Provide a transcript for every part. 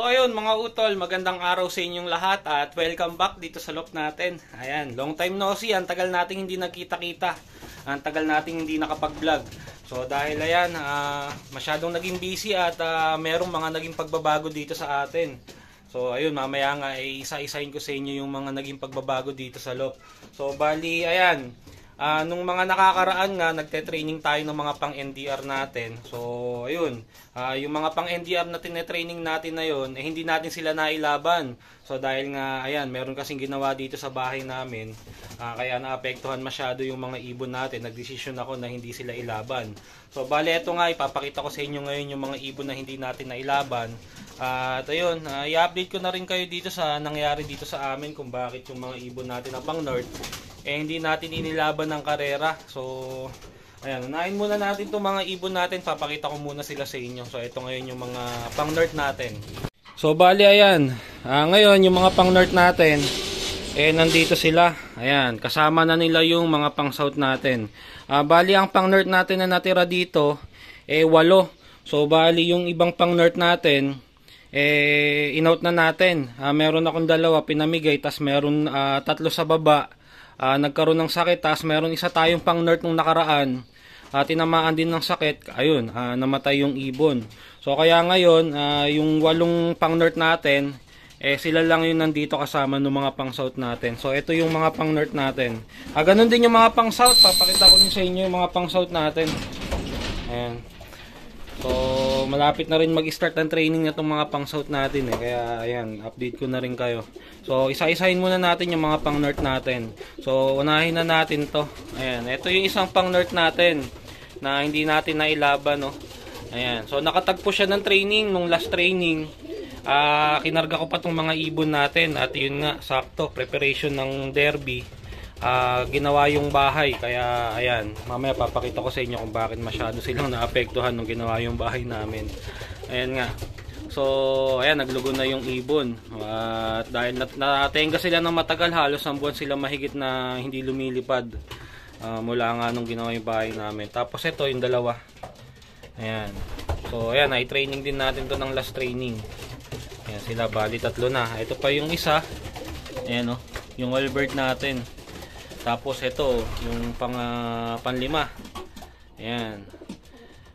So ayun mga utol, magandang araw sa inyong lahat at welcome back dito sa loft natin. Ayan, long time no see, ang tagal nating hindi nagkita-kita. Ang tagal nating hindi nakapag-vlog. So dahil ayan, masyadong naging busy at merong mga naging pagbabago dito sa atin. So ayun, mamaya nga isa-isahin ko sa inyo yung mga naging pagbabago dito sa loft. So bali, ayan, nung mga nakakaraan nga, nagte-training tayo ng mga pang-NDR natin. So, ayun, yung mga pang-NDR na tinetraining natin na yun, hindi natin sila nailaban. So, dahil nga, ayan, meron kasing ginawa dito sa bahay namin, kaya naapektuhan masyado yung mga ibon natin. Nagdesisyon ako na hindi sila ilaban. So, bali, eto nga, ipapakita ko sa inyo ngayon yung mga ibon na hindi natin nailaban. At ayun, i-update ko na rin kayo dito sa nangyari dito sa amin kung bakit yung mga ibon natin na pang-North hindi natin inilaban ng karera. So, ayan, unahin muna natin itong mga ibon natin. Papakita ko muna sila sa inyo. So, ito ngayon yung mga pang-North natin. So, bali, ayan. Ngayon, yung mga pang-North natin, nandito sila. Ayan, kasama na nila yung mga pang-South natin. Bali, ang pang-North natin na natira dito, 8. So, bali, yung ibang pang-North natin, in-out na natin. Meron akong 2 pinamigay, tas meron 3 sa baba. Nagkaroon ng sakit, tas meron isa tayong pang-North nung nakaraan, tinamaan din ng sakit, ayun, namatay yung ibon. So kaya ngayon, yung 8 pang-North natin, sila lang yung nandito kasama ng mga pang-South natin. So ito yung mga pang-North natin. Ganun din yung mga pang-South, papakita ko din sa inyo yung mga pang-South natin. Ayan. So malapit na rin mag-start ang training na itong mga pang-South natin kaya ayan, update ko na rin kayo. So isa-isahin muna natin yung mga pang-North natin. So unahin na natin to. Ayan, ito yung isang pang-North natin na hindi natin nailaban, no. Ayan, so nakatagpo siya ng training nung last training. Kinarga ko pa tong mga ibon natin at yun nga, sakto, preparation ng derby. Ginawa yung bahay, kaya ayan, mamaya papakita ko sa inyo kung bakit masyado silang naapektuhan nung ginawa yung bahay namin. Ayan nga, so ayan, naglugo na yung ibon at dahil natenga sila ng matagal, halos ang buwan sila mahigit na hindi lumilipad mula nga nung ginawa yung bahay namin. Tapos ito yung 2, ayan, so ayan, i-training din natin to ng last training. Ayan sila, bali 3 na. Ito pa yung isa, ayan, yung Albert natin. Tapos ito, yung panlima. Ayan.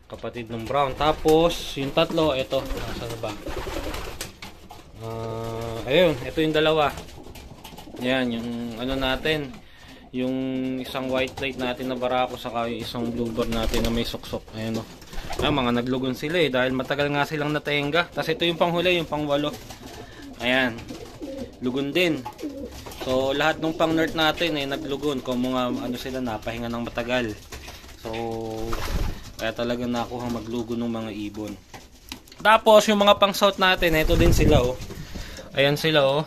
Kapatid ng brown. Tapos, yung 3, ito. Saan ba? Ayun, ito yung 2. Ayan, yung ano natin. Yung isang white light natin na barako, saka yung isang bluebird natin na may suksok. Ayan, mga naglugon sila dahil matagal nga silang natenga. Tapos ito yung panghuli, yung pang-8. Ayan. Lugon din. So lahat ng pang-North natin naglugon kung mga ano sila, napahinga ng matagal. So kaya talaga nakuha maglugon ng mga ibon. Tapos yung mga pang-South natin, ito din sila Ayan sila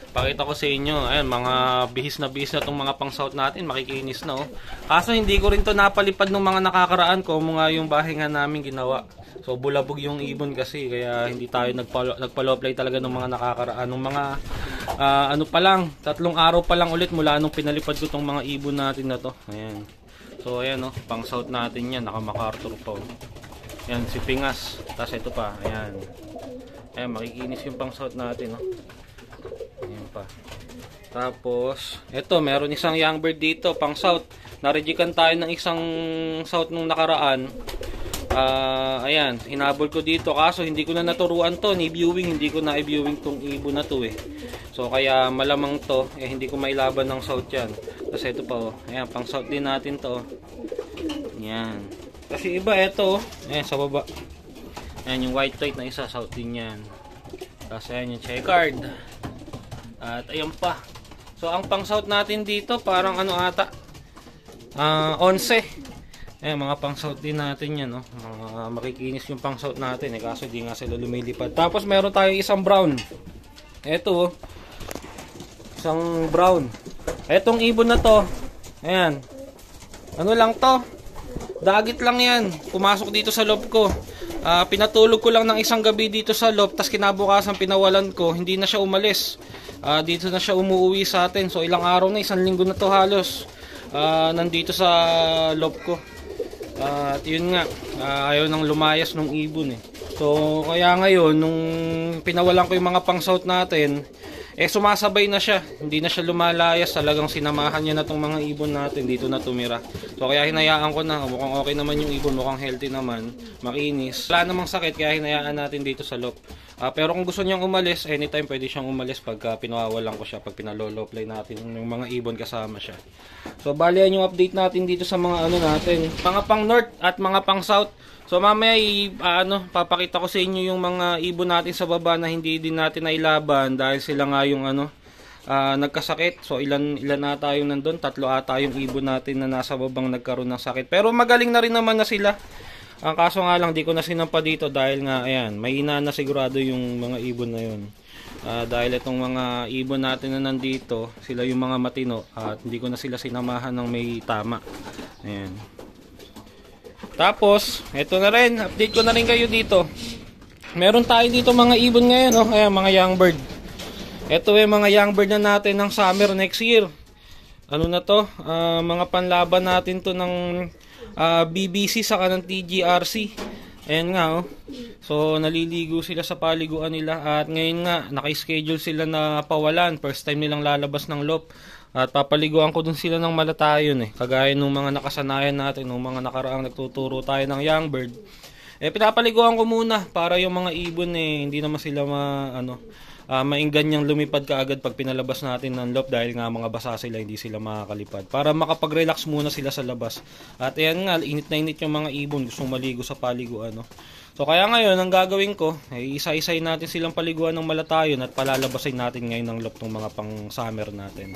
Pakita ko sa inyo. Ayan, mga bihis na itong mga pang-South natin, makikinis na Kaso hindi ko rin to napalipad ng mga nakakaraan ko, mga yung bahay nga namin ginawa. So bulabog yung ibon kasi, kaya hindi tayo nagpa-low-play talaga ng mga nakakaraan. Ng mga ano pa lang, 3 araw pa lang ulit mula nung pinalipad ko tong mga ibon natin na to. Ayan. So ayan pang-South natin yan, naka-MacArthur pa Ayan, si Pingas. Tapos ito pa, ayan. Ayan, makikinis yung pang-South natin Ayan pa. Tapos, ito, meron isang young bird dito, pang-South. Narejikan tayo ng isang South nung nakaraan. Ayan, hinabol ko dito, kaso hindi ko na naturuan to ni viewing, hindi ko na i-viewing tong ibon na to So kaya malamang to hindi ko mailaban ng South yan. Kasi ito pa ayan, pang South din natin to Ayan. Kasi iba ito ayan sa baba. Ayan yung white light na isa, South din yan. Kasi ayan yung checkered. At ayan pa. So ang pang South natin dito parang ano ata 11. Mga pang-South din natin yan makikinis yung pang-South natin kaso di nga sila lumilipad. Tapos meron tayo isang brown. Ito isang brown. Etong ibon na to, ayan, ano lang to, dagit lang yan, pumasok dito sa loob ko. Pinatulog ko lang ng isang gabi dito sa loob, tas kinabukasan pinawalan ko, hindi na siya umalis. Dito na siya umuwi sa atin. So ilang araw na, 1 linggo na to halos nandito sa loob ko. At yun nga, ayaw nang lumayas ng ibon So kaya ngayon nung pinawalan ko yung mga pang-south natin, sumasabay na siya, hindi na siya lumalayas, talagang sinamahan niya na tong mga ibon natin, dito na tumira. So kaya hinayaan ko na, mukhang okay naman yung ibon, mukhang healthy naman, makinis. Wala namang sakit, kaya hinayaan natin dito sa loft. Pero kung gusto niyang umalis, anytime pwede siyang umalis pagka pinawawalan ko siya, pag pinaloloplay natin yung mga ibon kasama siya. So bali yan yung update natin dito sa mga ano natin, mga pang north at mga pang south. So mamaya papakita ko sa inyo yung mga ibon natin sa baba na hindi din natin nailaban dahil sila nga yung nagkasakit. So ilan ata yung nandun, 3 ata yung ibon natin na nasa babang nagkaroon ng sakit. Pero magaling na rin naman na sila. Ang kaso nga lang, di ko na sinampa dito dahil nga ayan, may ina na sigurado yung mga ibon na yun. Dahil itong mga ibon natin na nandito, sila yung mga matino at hindi ko na sila sinamahan ng may tama. Ayan. Tapos, eto na rin, update ko na rin kayo dito. Meron tayo dito mga ibon ngayon, oh. Ayan, mga young bird. Ito yung mga young bird na natin ng summer next year. Ano na to? Mga panlaban natin to ng BBC saka ng TGRC. Ayan nga, oh. So, naliligo sila sa paliguan nila. At ngayon nga, naka-schedule sila na pawalan. First time nilang lalabas ng loft. At papaliguan ko dun sila ng malatayon kagaya nung mga nakasanayan natin, nung mga nakaraang nagtuturo tayo ng young bird. Pinapaliguan ko muna para yung mga ibon hindi naman sila mainggan lumipad kaagad pag pinalabas natin ng loft dahil nga mga basa sila, hindi sila makakalipad. Para makapag-relax muna sila sa labas. At ayan nga, init na init yung mga ibon, gustong maligo sa paliguan. So kaya ngayon, ang gagawin ko, isa-isay natin silang paliguan ng malatayon at palalabasin natin ngayon ng loft ng mga pang summer natin.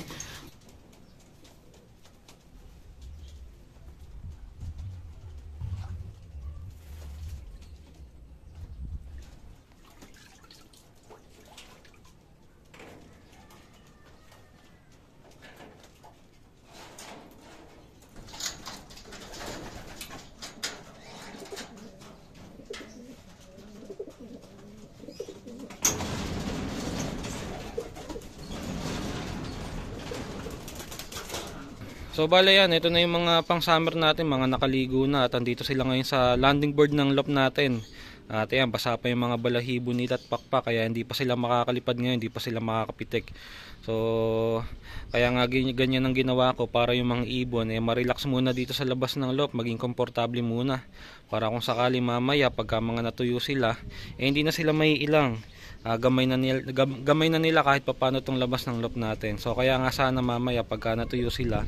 So bale yan, ito na yung mga pang summer natin, mga nakaligo na at andito sila ngayon sa landing board ng loft natin. At ayan, basa pa yung mga balahibo nila at pakpak, kaya hindi pa sila makakalipad ngayon, hindi pa sila makakapitik. So kaya nga ganyan ang ginawa ko para yung mga ibon ma-relax muna dito sa labas ng loft, maging komportable muna. Para kung sakali mamaya pagka mga natuyo sila, hindi na sila may ilang. Gamay na nila kahit paano tong labas ng loft natin. So kaya nga sana mamaya pagka natuyo sila,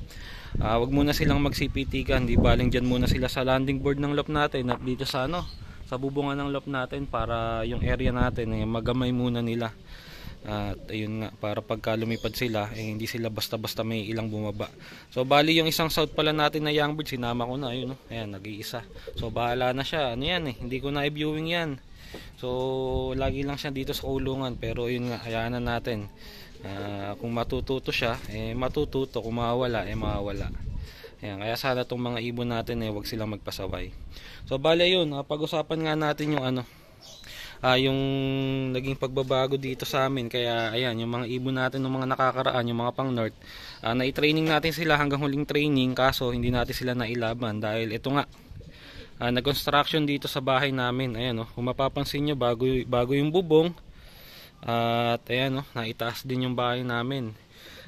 wag muna silang magsipitikan, di baling dyan muna sila sa landing board ng loft natin at dito sa sa bubungan ng loft natin para yung area natin magamay muna nila. At ayun nga, para pagka lumipad sila hindi sila basta-basta may ilang bumaba. So bali yung isang south pala natin na young bird, sinama ko na, ayun ayan, nag-iisa. So bahala na siya, hindi ko na i-viewing yan. So lagi lang siya dito sa kulungan, pero yun nga, hayaan na natin. Kung matututo siya, matututo. Kung mawawala, mawawala. Ayan, kaya sana itong mga ibon natin wag silang magpasaway. So bale yun, pag-usapan nga natin yung yung naging pagbabago dito sa amin. Kaya ayan, yung mga ibon natin ng mga nakakaraan, yung mga pang north, na-training natin sila hanggang huling training, kaso hindi natin sila nailaban dahil ito nga, nag-construction dito sa bahay namin. Ayan kung mapapansin nyo, bago yung bubong. At ayan naitaas din yung bahay namin.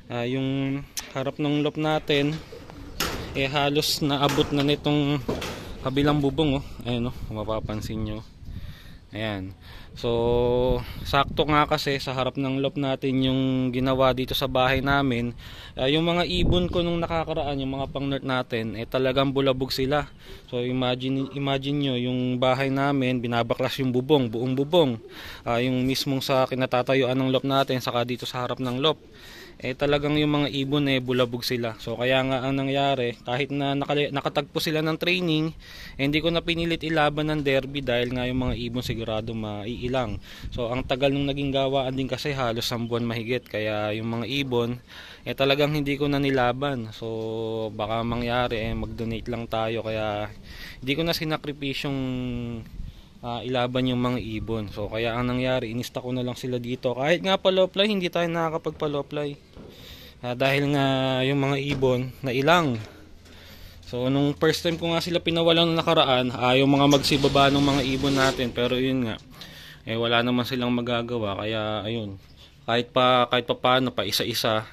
Yung harap ng loft natin halos naabot na nitong kabilang bubong ayan kung mapapansin nyo. Ayan. So sakto nga kasi sa harap ng loft natin yung ginawa dito sa bahay namin. Yung mga ibon ko nung nakakaraan, yung mga pang north natin, talagang bulabog sila. So imagine nyo yung bahay namin, binabaklas yung bubong, buong bubong. Yung mismong sa kinatatayuan ng loft natin, saka dito sa harap ng loft, talagang yung mga ibon bulabog sila. So kaya nga ang nangyari, kahit na nakatagpo sila ng training, hindi ko na pinilit ilaban ng derby dahil nga yung mga ibon sigurado maiilang. So ang tagal nung naging gawaan din kasi, halos 1 buwan mahigit, kaya yung mga ibon talagang hindi ko na nilaban. So baka mangyari mag-donate lang tayo, kaya hindi ko na sinakripisyong ilaban yung mga ibon. So kaya ang nangyari, inista ko na lang sila dito. Kahit nga paloplay, hindi tayo nakakapagpaloplay dahil nga yung mga ibon na ilang. So nung first time ko nga sila pinawalan ng nakaraan, ayaw mga magsibaba ng mga ibon natin, pero yun nga, wala naman silang magagawa, kaya ayun, kahit pa paano pa isa-isa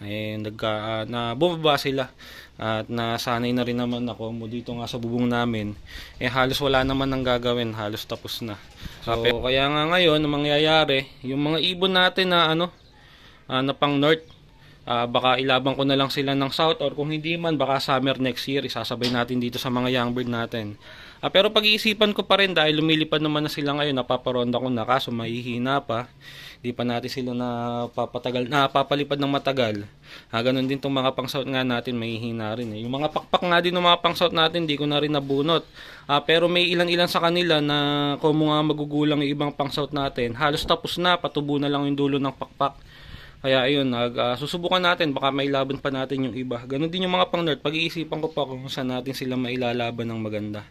na bumaba sila. At nasanay na rin naman ako mo dito nga sa bubong namin, halos wala naman nang gagawin, halos tapos na. So kaya nga ngayon ang mangyayari, yung mga ibon natin na na pang north, baka ilaban ko na lang sila ng south, or kung hindi man, baka summer next year isasabay natin dito sa mga young bird natin. Pero pag-iisipan ko pa rin, dahil lumilipad naman na sila ngayon, napaparonda ko na, kaso mahihina pa, di pa natin sila napapalipad ng matagal. Ganun din tong mga pang south nga natin, mahihina rin. Yung mga pakpak nga din ng mga pang south natin, di ko na rin nabunot. Pero may ilan-ilan sa kanila na kung mga magugulang yung ibang pang south natin, halos tapos na, patubo na lang yung dulo ng pakpak. Kaya ayun, susubukan natin, baka mailaban pa natin yung iba. Ganun din yung mga pang north, pag-iisipan ko pa kung saan natin sila mailalaban ng maganda.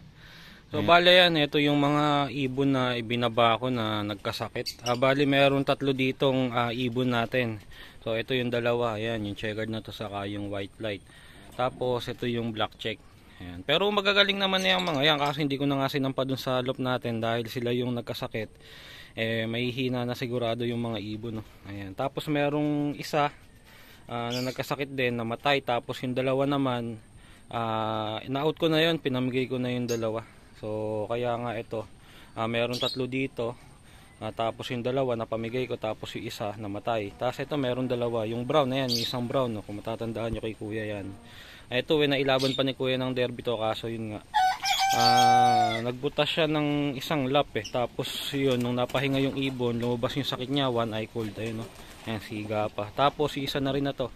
So bale yan, ito yung mga ibon na ibinaba ko na nagkasakit. Bale meron 3 ditong ibon natin. So ito yung dalawa, ayan, yung checkered na to, saka yung white light. Tapos ito yung black check. Ayan. Pero magagaling naman na yung mga yan, kasi hindi ko na nga sinampa dun sa loop natin dahil sila yung nagkasakit. Mahihina na sigurado yung mga ibon, no? Ayan. Tapos merong isa na nagkasakit din, namatay. Tapos yung dalawa naman, na-out ko na yun, pinamigay ko na yung dalawa. So kaya nga ito, meron 3 dito, tapos yung dalawa napamigay ko, tapos yung isa namatay. Tapos ito meron dalawa, yung brown na yan, yung isang brown, no? Kung matatandaan nyo kay kuya yan. Ito nailaban pa ni kuya ng derby to, kaso yun nga, nagbutas siya ng isang lap tapos yun, nung napahinga yung ibon, lumabas yung sakit niya, one eye cold, ayun, no? Ayan, siga pa. Tapos yung isa na rin na to,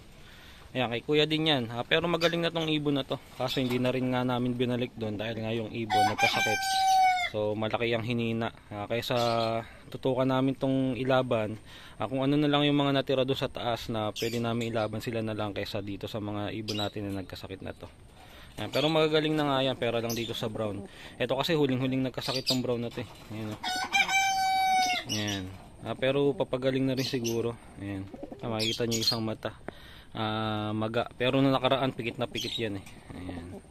ayan, kay kuya din yan. Pero magaling na tong ibon na to, kaso hindi na rin nga namin binalik doon dahil nga yung ibon nagkasakit. So malaki ang hinina, kaysa tutukan namin tong ilaban, kung ano na lang yung mga natira doon sa taas na pwede namin ilaban, sila na lang kaysa dito sa mga ibon natin na nagkasakit na to. Ayan, pero magagaling na nga yan, pero lang dito sa brown. Ito kasi huling-huling nagkasakit tong brown na to. Ayan, ayan. Pero papagaling na rin siguro. Ayan, makikita nyo isang mata, maga, pero nung nakaraan pikit na pikit yan Ayan.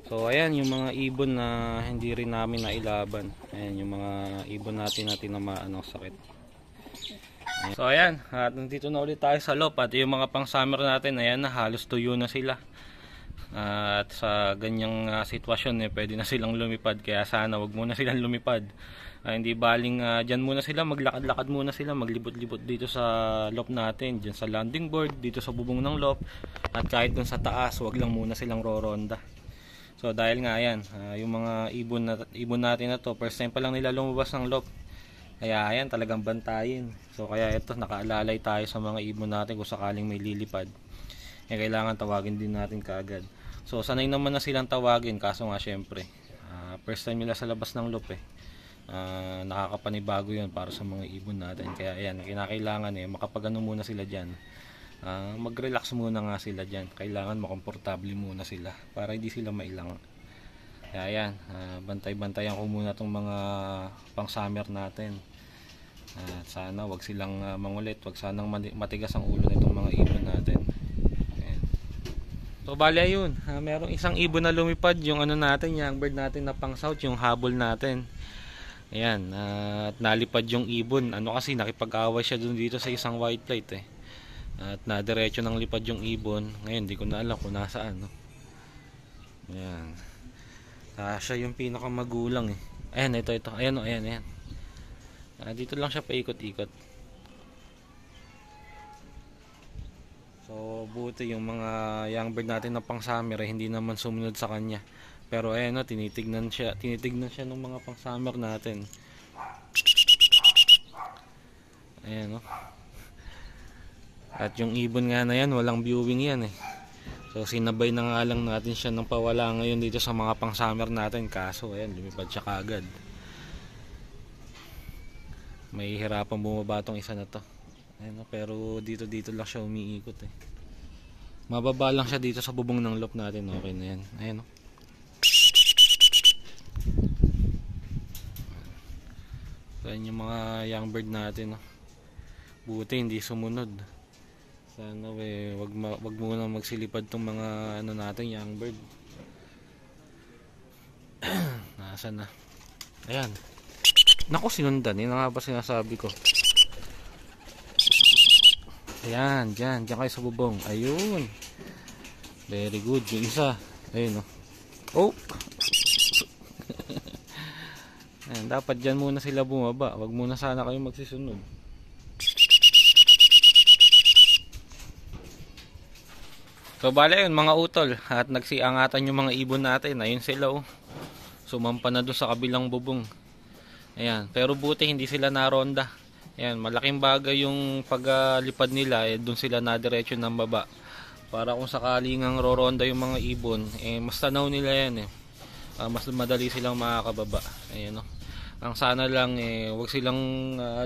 So ayan yung mga ibon na hindi rin namin nailaban. Ayan yung mga ibon natin na tinamaan ng sakit. Ayan. So ayan, at nandito na ulit tayo sa loop, at yung mga pang summer natin, ayan na, halos tuyo na sila. At sa ganyang sitwasyon, pwede na silang lumipad, kaya sana wag muna silang lumipad. Hindi baling dyan muna sila, maglakad-lakad muna sila, maglibot-libot dito sa loop natin, dyan sa landing board, dito sa bubong ng loop, at kahit dun sa taas, wag lang muna silang roronda. So dahil nga yan, yung mga ibon natin na to, first time pa lang nila lumabas ng loop, kaya ayan, talagang bantayin. So kaya ito, nakaalalay tayo sa mga ibon natin kung sakaling may lilipad, kailangan tawagin din natin kaagad. So sanay naman na silang tawagin, kaso nga syempre, first time nila sa labas ng loop nakakapanibago yun para sa mga ibon natin. Kaya ayan, kinakailangan makapagano muna sila dyan, mag-relax muna nga sila dyan. Kailangan makomportable muna sila para hindi sila mailang. Kaya ayan, bantay-bantayan ko muna itong mga pang summer natin. Sana wag silang mangulit, wag sanang matigas ang ulo nitong mga ibon natin. Ayan. So bali yun, merong isang ibon na lumipad, yung natin, yung bird natin na pang south, yung habol natin. Ayan, at nalipad yung ibon. Kasi nakipag-away siya dun dito sa isang white light at nadiretso nang lipad yung ibon. Ngayon di ko na alam kung nasaan, no? Ayan, siya yung pinakamagulang Ayan, ito. Ayan, ayan. Dito lang siya paikot-ikot. So buti yung mga young bird natin na pang summer hindi naman sumunod sa kanya. Pero ayan, tinitignan siya ng mga pang summer natin. Ayan, at yung ibon nga na yan, walang viewing yan So sinabay na nga lang natin siya ng pawala ngayon dito sa mga pang summer natin, kaso ayan, lumipad siya kaagad. May hirapan bumaba tong isa na to. Ayan, pero dito lang siya umiikot Mababa lang siya dito sa bubong ng loop natin, okay na yan. Ayan, So ayan yung mga young bird natin buti hindi sumunod. Sana wag muna magsilipad tong mga natin young bird. Nasaan na? Ayan. Naku, sinundan. Yun nga ba sinasabi ko. Ayan, dyan kayo sa bubong. Ayun. Very good. Yung isa. Ayun, oh. Ayan, dapat dyan muna sila bumaba. Wag muna sana kayo magsisunod. So bale yun mga utol. At nagsiangatan yung mga ibon natin. Ayun sila, oh. Sumampa na doon sa kabilang bubong. Ayan. Pero buti hindi sila naronda. Ayan, malaking bagay yung paglipad nila, doon sila na diretso ng baba. Para kung sakaling ang roronda yung mga ibon, mas tanaw nila yan mas madali silang makakababa. Ayan, ang sana lang wag silang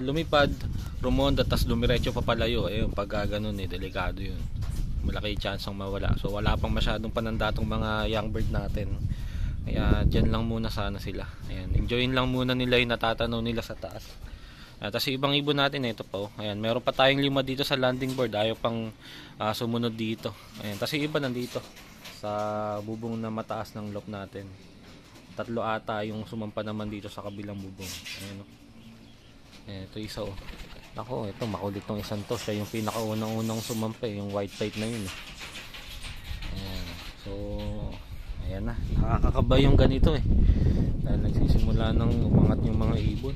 lumipad, rumonda, tas dumiretso papalayo. Ayun, pag ganun delikado yun. Malaki chance ang mawala. So wala pang masyadong panandatong mga young bird natin. Kaya dyan lang muna sana sila. Ayan, enjoyin lang muna nila yung natatanaw nila sa taas. Tapos ibang ibon natin, ito po. Ayan, meron pa tayong 5 dito sa landing board. Ayaw pang sumunod dito. Ayan, tapos iba nandito sa bubong na mataas ng loft natin. 3 ata yung sumampa naman dito sa kabilang bubong. Ayan, Ayan, ito isa, Ako, ito makulit tong isang to. Siya yung pinakaunang-unang sumampa, yung white type na yun. Ayan, so ayan na. Nakakakaba yung ganito dahil nagsisimula ng umangat yung mga ibon.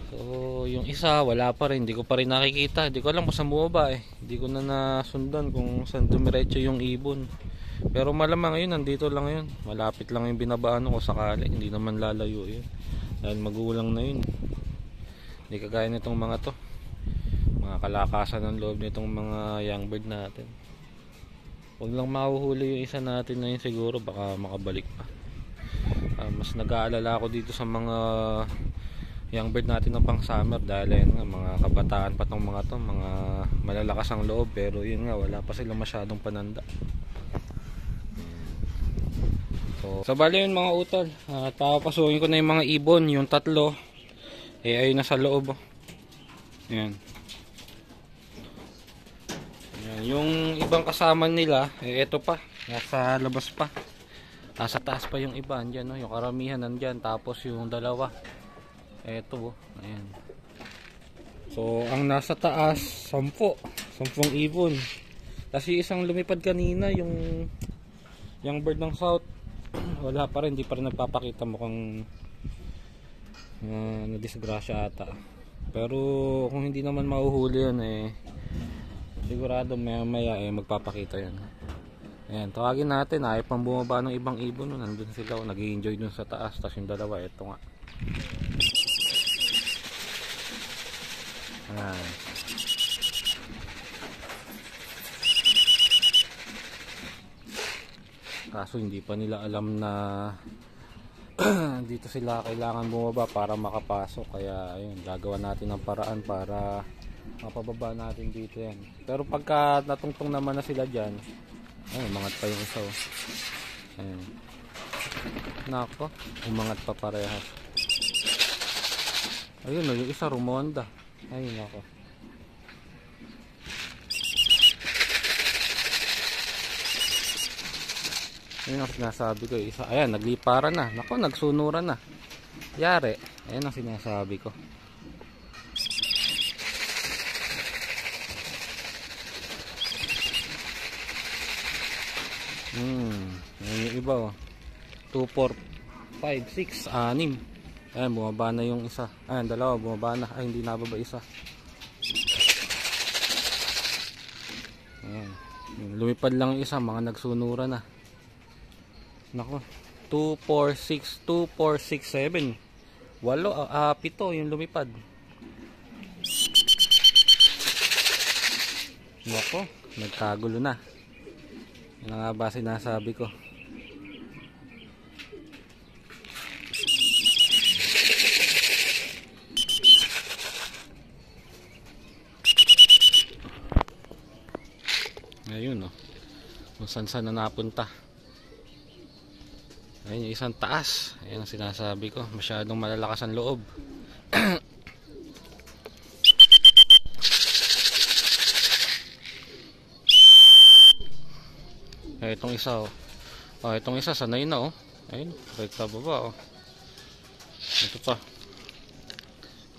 So yung isa wala pa rin, hindi ko pa rin nakikita, hindi ko alam kung saan bumaba hindi ko na nasundan kung saan dumiretso yung ibon, pero malamang yun nandito lang yun, malapit lang yung binabaan ko sakali, hindi naman lalayo yun dahil magulang na yun, hindi kagaya nitong mga to, mga kalakasan ng loob nitong mga young bird natin. Huwag lang mahuhuli yung isa natin na yun, siguro baka makabalik pa. Mas nag-aalala ako dito sa mga young bird natin ng pang summer dahil yun nga, mga kabataan pa tong mga to, mga malalakas ang loob, pero yun nga, wala pa silang masyadong pananda. So bali yun mga utol, papasukin ko na yung mga ibon, yung 3 ayun na sa loob. Ayan. Ayan, yung ibang kasama nila eto pa, nasa labas pa, nasa taas pa yung iba, andyan, yung karamihan nandyan, tapos yung dalawa eto, ayan. So ang nasa taas 10 ibon, kasi isang lumipad kanina, yung bird ng south wala pa rin, di pa rin nagpapakita, mukhang nadisgrasya ata, pero kung hindi naman mahuhuli yan sigurado maya magpapakita yan. Ayan, tawagin natin, ayaw pang bumaba ng ibang ibon, nandun sila, nag-i-enjoy dun sa taas, tapos yung dalawa eto nga. Ayan. Kaso hindi pa nila alam na dito sila kailangan bumaba para makapasok, kaya ayun, gagawa natin ng paraan para mapababa natin dito yan. Pero pagka natungtong naman na sila dyan, ayun, umangat pa yung isa. Ayun. Nako, umangat pa parehas. Ayun, yung isa rumonda. Ayun ako. Ayun ang sinasabi ko, isa. Ayan, nagliparan na. Nako, nagsunuran na. Yari. Ayun ang sinasabi ko. Ayun yung iba 2, 4, 5, 6, 6. Ayan, bumaba na yung isa. Ayan, dalawa, bumaba na. Ay, hindi nababa isa. Ayan. Lumipad lang yung isa, mga nagsunura na. Nako. 2, 4, 6, 2, 4, 6, 7. 7 yung lumipad. Nako, nagkagulo na. Yan nga ba sinasabi ko. Ayun kung saan na napunta. Ayun yung isang taas. Ayun ang sinasabi ko, masyadong malalakas ang loob. Itong isa Oh, itong isa sanay na oh. Ayun, rekta baba oh. Ito pa.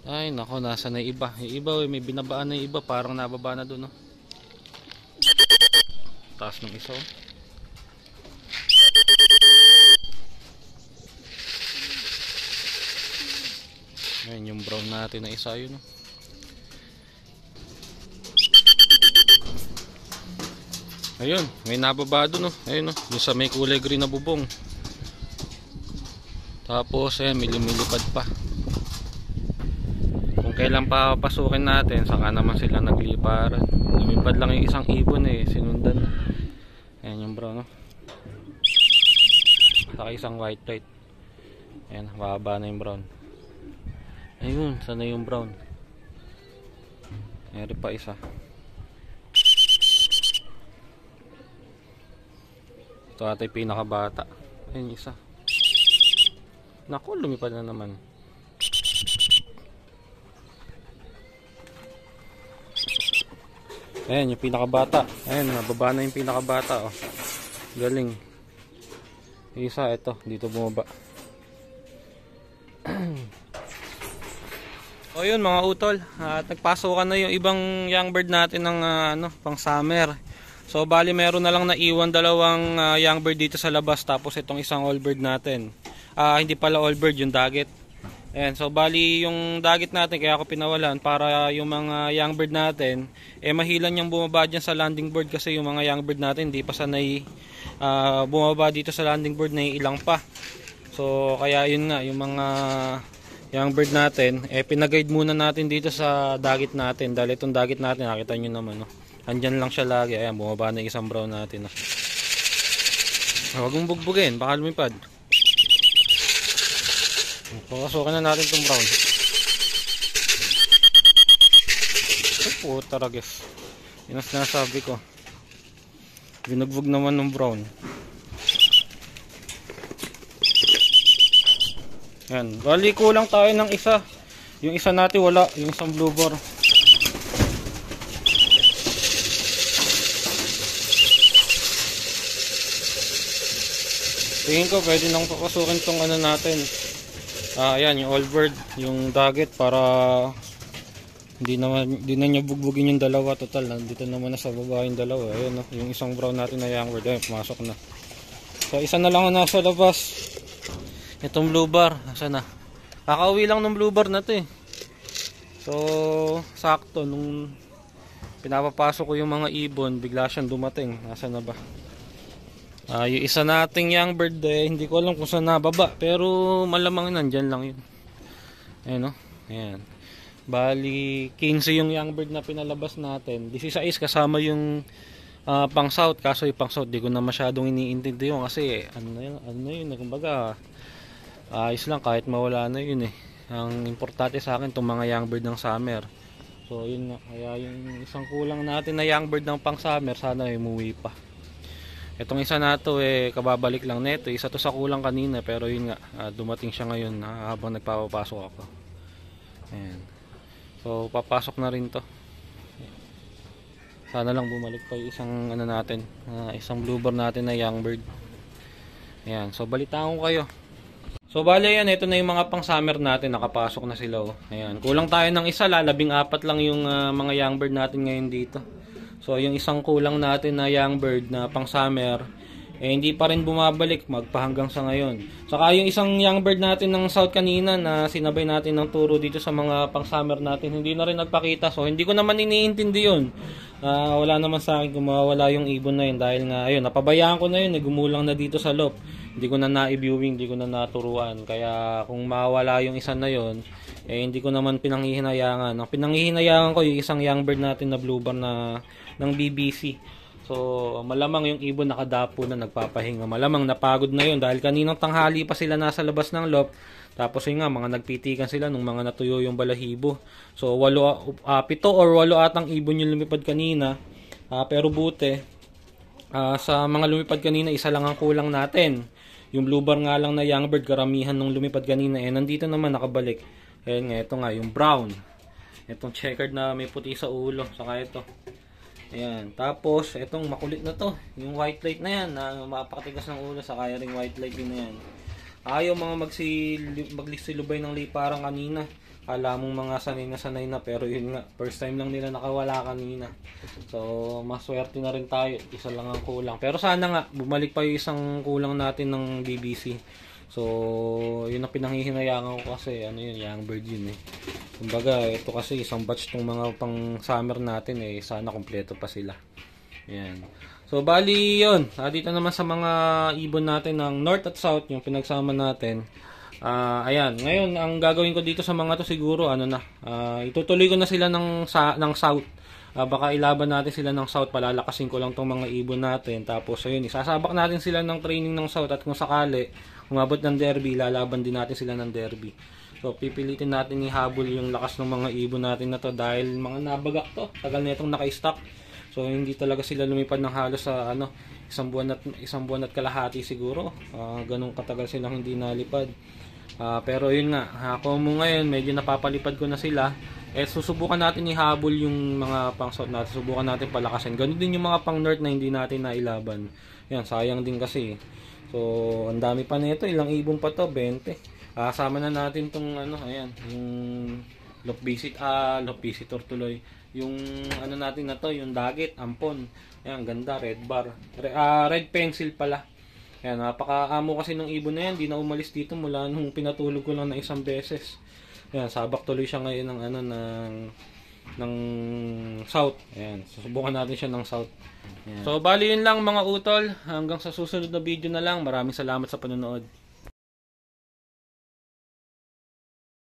Ay, nako, nasa na iba. Yung iba, may binabaan na yung iba, parang nababa na doon oh. Taas ng isa oh. Ayun yung brown natin na isa yun oh. Ayun, may nababa doon oh. Ayun oh, yung sa may kulay green na bubong. Tapos ayun, may lumilipad pa. Kung kailan pa pasukin natin, saka naman sila nagliparan. Lumipad lang yung isang ibon eh, sinundan. Ayun yung brown oh. Saka isang white light. Ayun, bababa na yung brown. Ayun, sana yung brown. Meron pa isa. Ito ata yung pinakabata. Ayun isa. Naku, lumipad na naman. Ayan yung pinakabata. Ayan, nababa na yung pinakabata oh. Galing. Isa ito, dito bumaba. O yun mga utol, at nagpasukan na yung ibang young bird natin ng pang summer. So bali meron na lang naiwan dalawang young bird dito sa labas, tapos itong isang all bird natin. Hindi pala all bird, yung dagit. Ayan, so bali yung dagit natin kaya ako pinawalan para yung mga young bird natin mahilan yung bumaba dyan sa landing board, kasi yung mga young bird natin hindi pa sanay bumaba dito sa landing board, na ilang pa. So kaya yun nga, yung mga young bird natin pinag-guide muna natin dito sa dagit natin, dahil itong dagit natin nakita nyo naman no? Andyan lang siya lagi. Ayan, bumaba na isang brown natin no? Huwag mong bugbugin, baka lumipad. Pasukan na natin itong brown. Ay puta ragis, yun ang sinasabi ko, binugbog naman ng brown. Yan, bali kulang tayo ng isa. Yung isa natin wala, yung isang blue bar. Tingin ko pwede nang papasukin tong ano natin. Ayan, yung all bird, yung dagit, para hindi na niya bugbugin yung dalawa. Total, nandito naman na sa baba yung dalawa. Ayun, no? Yung isang brown natin na young bird, ayun, pumasok na. So isa na lang ang nasa labas. Itong blue bar, nasa na? Kakauwi lang ng blue bar na to eh. So, sakto, nung pinapapasok ko yung mga ibon, bigla siyang dumating. Nasa na ba? Yung isa nating young bird hindi ko alam kung saan nababa, pero malamang nandyan lang yun. Ayan o, ayan. Bali, 15 yung young bird na pinalabas natin. 16 kasama yung pang south, kaso yung pang south di ko na masyadong iniintindi yun, kasi ano yun, kumbaga ayos lang kahit mawala na yun eh. Ang importante sa akin itong mga young bird ng summer. So yun nga, kaya yung isang kulang natin na young bird ng pang summer, sana umuwi pa. Itong isa na to kababalik lang neto. Isa to sa kulang kanina, pero yun nga, dumating siya ngayon habang nagpapapasok ako. Ayan. So papasok na rin to. Sana lang bumalik pa yung isang ano natin, isang blue bar natin na young bird. Ayan, so balitaan ko kayo. So bali yan, ito na yung mga pang summer natin, nakapasok na sila oh. Ayan, kulang tayo ng isa, 14 lang yung mga young bird natin ngayon dito. So yung isang kulang natin na young bird na pang summer hindi pa rin bumabalik magpahanggang sa ngayon. Saka yung isang young bird natin ng south kanina na sinabay natin ng turo dito sa mga pang summer natin, hindi na rin nagpakita. So hindi ko naman iniintindi yun. Wala naman sa akin kung mawala yung ibon na yun, dahil nga ayun, napabayaan ko na yun, gumulang na dito sa loop. Hindi ko na na-viewing, hindi ko na naturuan. Kaya kung mawala yung isa na yun, hindi ko naman pinanghihinayangan. Ang pinanghihinayangan ko yung isang young bird natin na blue bar na ng BBC. So malamang yung ibon nakadapo na nagpapahinga. Malamang napagod na yun dahil kaninang tanghali pa sila nasa labas ng loop. Tapos yun nga, mga nagpitikan sila nung mga natuyo yung balahibo. So 7 or 8 atang ibon yung lumipad kanina. Pero buti, sa mga lumipad kanina, isa lang ang kulang natin. Yung blue bar nga lang na young bird, karamihan nung lumipad kanina nandito naman nakabalik. Ayan nga, ito nga yung brown. Itong checkered na may puti sa ulo. Saka ito Ayan. Tapos, itong makulit na to. Yung white light na yan, na mapakatigas ng ulo sa kaya ring white light din na yan. Ayaw mga magsilubay ng liparang kanina. Kala mong mga sanay na pero yun nga, first time lang nila nakawala kanina. So, maswerte na rin tayo. Isa lang ang kulang. Pero sana nga, bumalik pa yung isang kulang natin ng BBC. So, yun ang pinanghihinayangan ko kasi, ano yun, young bird yun eh. Kumbaga, ito kasi isang batch tong mga pang summer natin eh. Sana kompleto pa sila. Ayan. So, bali yun. Dito naman sa mga ibon natin ng North at South, yung pinagsama natin. Ayan, ngayon ang gagawin ko dito sa mga to siguro itutuloy ko na sila ng south. Baka ilaban natin sila ng south, palalakasin ko lang tong mga ibon natin. Tapos ayun, isasabak natin sila ng training ng south at kung sakali umabot ng derby, lalaban din natin sila ng derby. So pipilitin natin ihabol yung lakas ng mga ibon natin na to dahil mga nabagak to. Tagal na itong naka-stock. So hindi talaga sila lumipad ng halos sa isang buwan at kalahati siguro. Ganong katagal silang hindi nalipad. Pero yun nga, ako mo ngayon medyo napapalipad ko na sila. Susubukan natin ihabol yung mga pang south natin. Subukan natin palakasin. Ganun din yung mga pang north na hindi natin nailaban. Yan, sayang din kasi. So, ang dami pa nito. Ilang ibon pa to? 20. Kasama na natin tong ayan, yung Lopisitor tuloy. Yung natin na to, yung dagit, ampon. Ayan, ganda, red bar. Red pencil pala. Ayan, napakaamo kasi ng ibon na yan. Di na umalis dito mula nung pinatulog ko lang na isang beses. Ayan, sabak tuloy siya ngayon ng south. Ayan, susubukan natin siya ng south. Ayan. So, bali yun lang mga utol. Hanggang sa susunod na video na lang. Maraming salamat sa panonood.